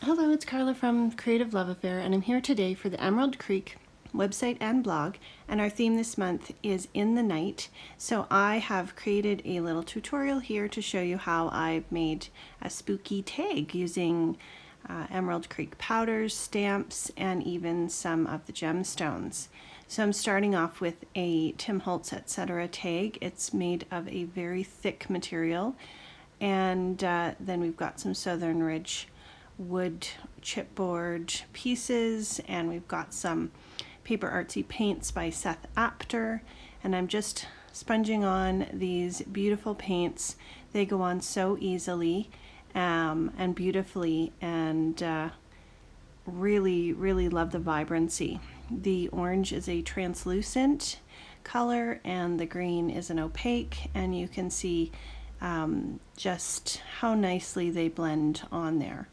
Hello, it's Carla from Creative Love Affair, and I'm here today for the Emerald Creek website and blog, and our theme this month is In the Night. So I have created a little tutorial here to show you how I've made a spooky tag using Emerald Creek powders, stamps, and even some of the gemstones. So I'm starting off with a Tim Holtz etc. tag. It's made of a very thick material, and then we've got some Southern Ridge wood chipboard pieces, and we've got some paper artsy paints by Seth Apter, and I'm just sponging on these beautiful paints. They go on so easily and beautifully, and really love the vibrancy. The orange is a translucent color and the green is an opaque, and you can see just how nicely they blend on there.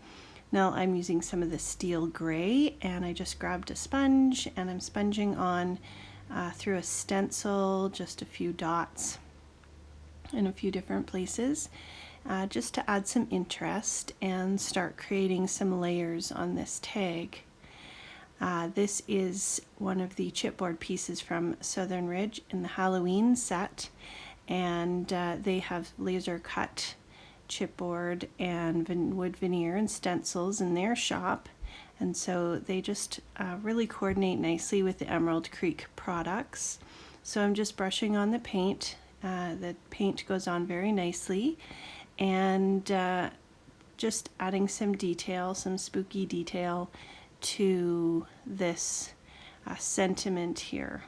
Now I'm using some of the steel gray, and I just grabbed a sponge and I'm sponging on through a stencil just a few dots in a few different places just to add some interest and start creating some layers on this tag. This is one of the chipboard pieces from Southern Ridge in the Halloween set, and they have laser cut chipboard and wood veneer and stencils in their shop, and so they just really coordinate nicely with the Emerald Creek products. So I'm just brushing on the paint. The paint goes on very nicely, and just adding some detail, some spooky detail to this sentiment here.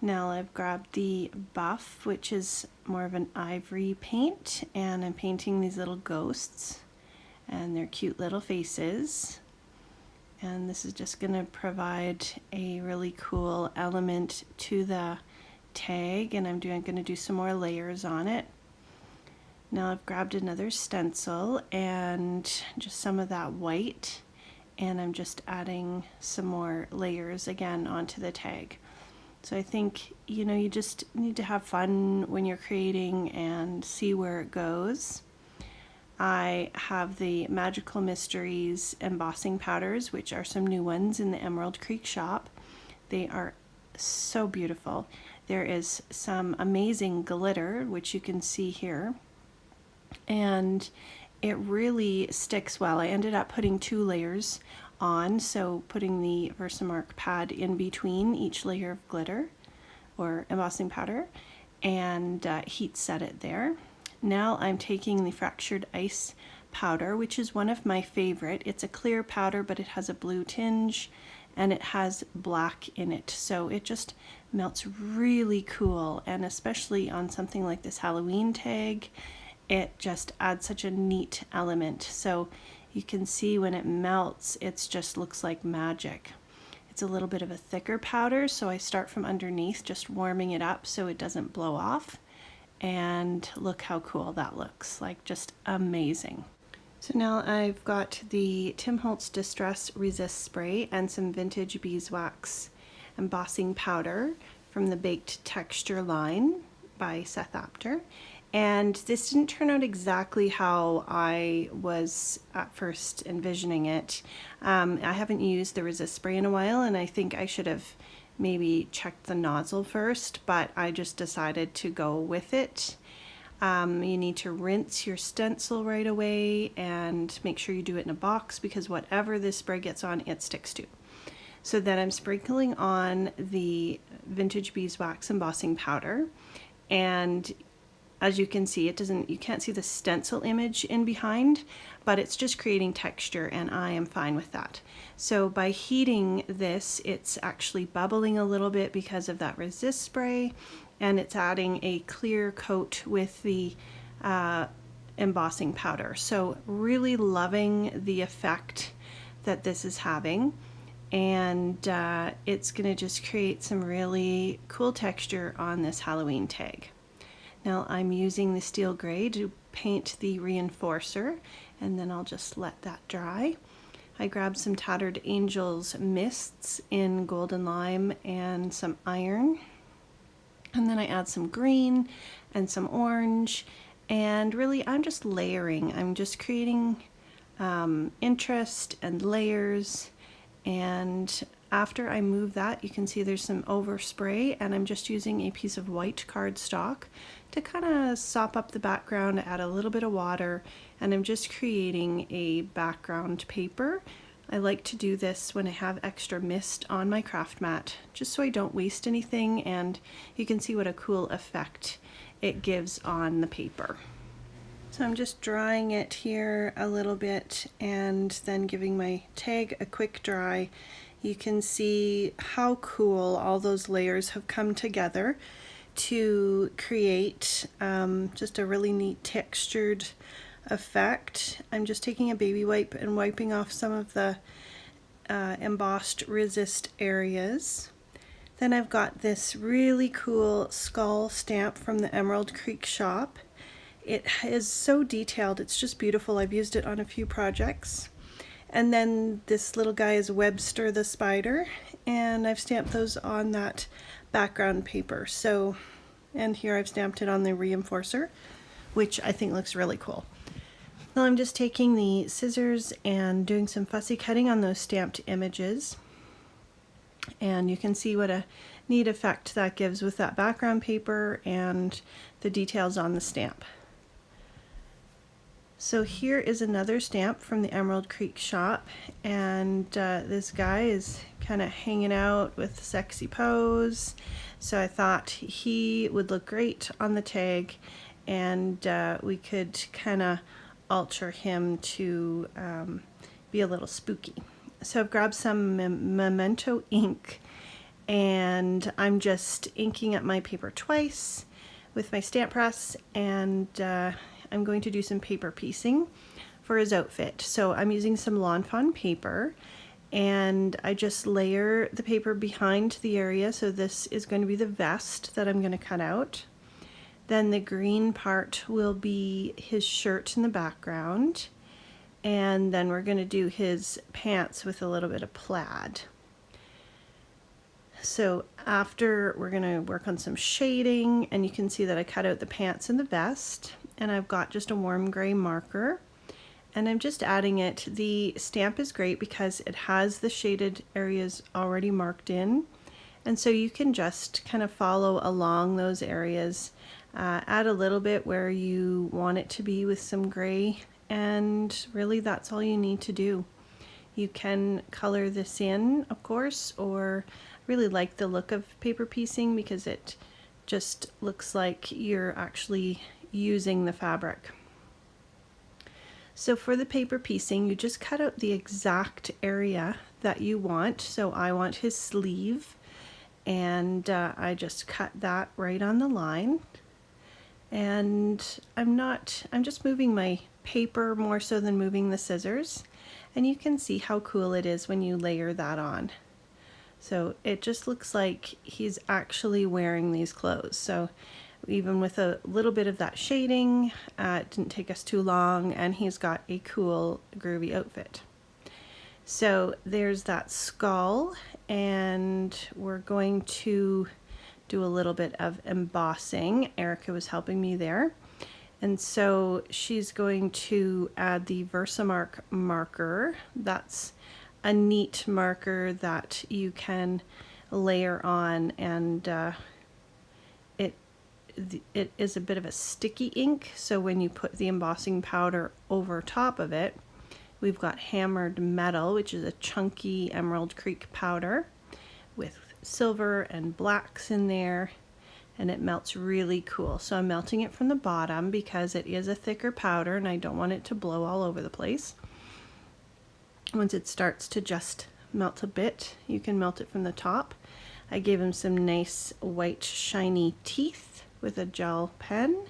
Now I've grabbed the buff, which is more of an ivory paint, and I'm painting these little ghosts and their cute little faces. And this is just going to provide a really cool element to the tag, and I'm going to do some more layers on it. Now I've grabbed another stencil and just some of that white, and I'm just adding some more layers again onto the tag. So I think, you just need to have fun when you're creating and see where it goes. I have the Magical Mysteries embossing powders, which are some new ones in the Emerald Creek shop. They are so beautiful. There is some amazing glitter, which you can see here, and it really sticks well. I ended up putting 2 layers on, so putting the Versamark pad in between each layer of glitter or embossing powder, and heat set it there. Now I'm taking the Fractured Ice powder, which is one of my favorite. It's a clear powder, but it has a blue tinge and it has black in it, so it just melts really cool, and especially on something like this Halloween tag, it just adds such a neat element. So you can see when it melts, it just looks like magic. It's a little bit of a thicker powder, so I start from underneath, just warming it up so it doesn't blow off. And look how cool that looks, like just amazing. So now I've got the Tim Holtz Distress Resist Spray and some vintage beeswax embossing powder from the Baked Texture line by Seth Apter. And this didn't turn out exactly how I was at first envisioning it. I haven't used the resist spray in a while, and I think I should have maybe checked the nozzle first, but I just decided to go with it. You need to rinse your stencil right away and make sure you do it in a box, because whatever this spray gets on, it sticks to. So then I'm sprinkling on the vintage beeswax embossing powder, and as you can see, you can't see the stencil image in behind, but it's just creating texture, and I am fine with that. So by heating this, it's actually bubbling a little bit because of that resist spray, and it's adding a clear coat with the embossing powder. So really loving the effect that this is having, and it's going to just create some really cool texture on this Halloween tag. Now I'm using the steel gray to paint the reinforcer, and then I'll just let that dry. I grabbed some Tattered Angels mists in golden lime and some iron, and then I add some green and some orange, and really I'm just layering. I'm just creating interest and layers. And after I move that, you can see there's some overspray, and I'm just using a piece of white cardstock to kind of sop up the background, add a little bit of water, and I'm just creating a background paper. I like to do this when I have extra mist on my craft mat, just so I don't waste anything, and you can see what a cool effect it gives on the paper. So I'm just drying it here a little bit and then giving my tag a quick dry. You can see how cool all those layers have come together to create just a really neat textured effect. I'm just taking a baby wipe and wiping off some of the embossed resist areas. Then I've got this really cool skull stamp from the Emerald Creek shop. It is so detailed, it's just beautiful. I've used it on a few projects. And then this little guy is Webster the spider, and I've stamped those on that background paper. So, and here I've stamped it on the reinforcer, which I think looks really cool. Now I'm just taking the scissors and doing some fussy cutting on those stamped images. And you can see what a neat effect that gives with that background paper and the details on the stamp. So here is another stamp from the Emerald Creek shop, and this guy is kind of hanging out with a sexy pose. So I thought he would look great on the tag, and we could kind of alter him to be a little spooky. So I've grabbed some Memento ink, and I'm just inking up my paper twice with my stamp press, and I'm going to do some paper piecing for his outfit. So I'm using some Lawn Fawn paper, and I just layer the paper behind the area. So this is going to be the vest that I'm going to cut out. Then the green part will be his shirt in the background, and then we're going to do his pants with a little bit of plaid. So after, we're going to work on some shading, and you can see that I cut out the pants and the vest, and I've got just a warm gray marker, and I'm just adding it. The stamp is great because it has the shaded areas already marked in, and so you can just kind of follow along those areas, add a little bit where you want it to be with some gray, and really that's all you need to do. You can color this in, of course, or really like the look of paper piecing because it just looks like you're actually using the fabric. So for the paper piecing, you just cut out the exact area that you want. So I want his sleeve, and I just cut that right on the line. And I'm just moving my paper more so than moving the scissors. And you can see how cool it is when you layer that on. So it just looks like he's actually wearing these clothes. So even with a little bit of that shading, it didn't take us too long, and he's got a cool groovy outfit. So there's that skull, and we're going to do a little bit of embossing. Erica was helping me there. And so she's going to add the Versamark marker. That's a neat marker that you can layer on, and it is a bit of a sticky ink, so when you put the embossing powder over top of it, we've got hammered metal, which is a chunky Emerald Creek powder with silver and blacks in there, and it melts really cool. So I'm melting it from the bottom because it is a thicker powder and I don't want it to blow all over the place. Once it starts to just melt a bit, you can melt it from the top. I gave him some nice white shiny teeth with a gel pen.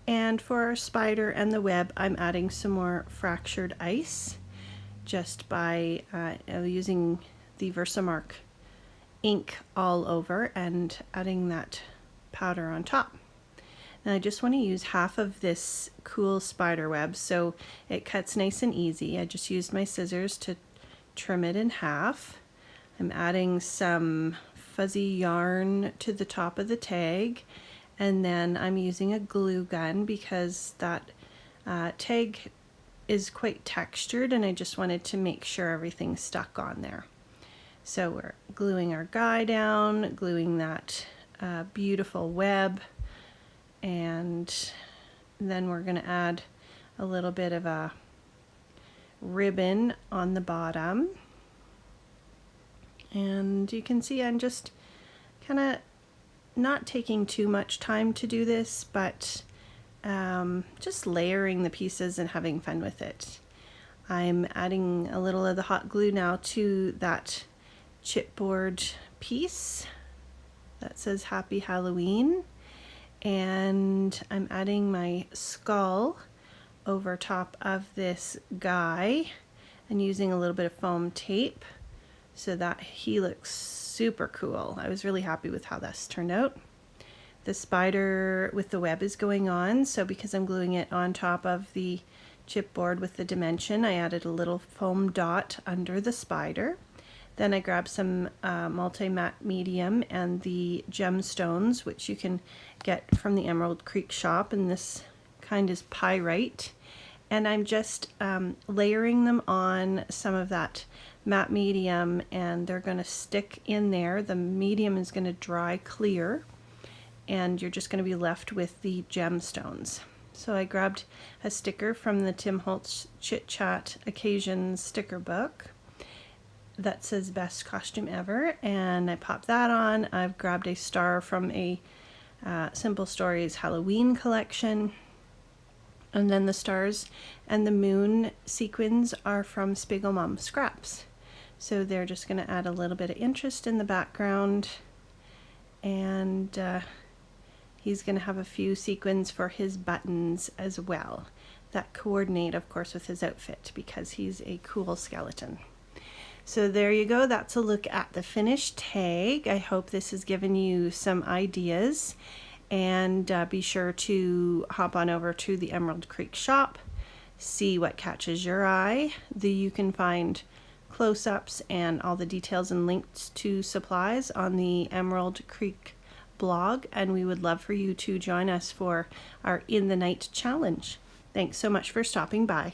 And for our spider and the web, I'm adding some more fractured ice just by using the Versamark ink all over and adding that powder on top. And I just want to use half of this cool spider web so it cuts nice and easy. I just used my scissors to trim it in half. I'm adding some fuzzy yarn to the top of the tag, and then I'm using a glue gun because that tag is quite textured, and I just wanted to make sure everything stuck on there. So we're gluing our guy down, gluing that beautiful web, and then we're going to add a little bit of a ribbon on the bottom. And you can see I'm just kind of not taking too much time to do this, but just layering the pieces and having fun with it. I'm adding a little of the hot glue now to that chipboard piece that says Happy Halloween, and I'm adding my skull over top of this guy and using a little bit of foam tape so that he looks super cool. I was really happy with how this turned out. The spider with the web is going on, so because I'm gluing it on top of the chipboard with the dimension, I added a little foam dot under the spider. Then I grabbed some multi-matte medium and the gemstones, which you can get from the Emerald Creek shop, and this kind is pyrite. And I'm just layering them on some of that matte medium, and they're going to stick in there. The medium is going to dry clear, and you're just going to be left with the gemstones. So I grabbed a sticker from the Tim Holtz Chit Chat Occasions sticker book that says Best Costume Ever, and I popped that on. I've grabbed a star from a Simple Stories Halloween collection, and then the stars and the moon sequins are from Spiegel Mom Scraps. So they're just going to add a little bit of interest in the background, and he's going to have a few sequins for his buttons as well that coordinate, of course, with his outfit because he's a cool skeleton. So there you go. That's a look at the finished tag. I hope this has given you some ideas, and be sure to hop on over to the Emerald Creek shop, see what catches your eye. You can find close-ups and all the details and links to supplies on the Emerald Creek blog, and we would love for you to join us for our In the Night challenge. Thanks so much for stopping by.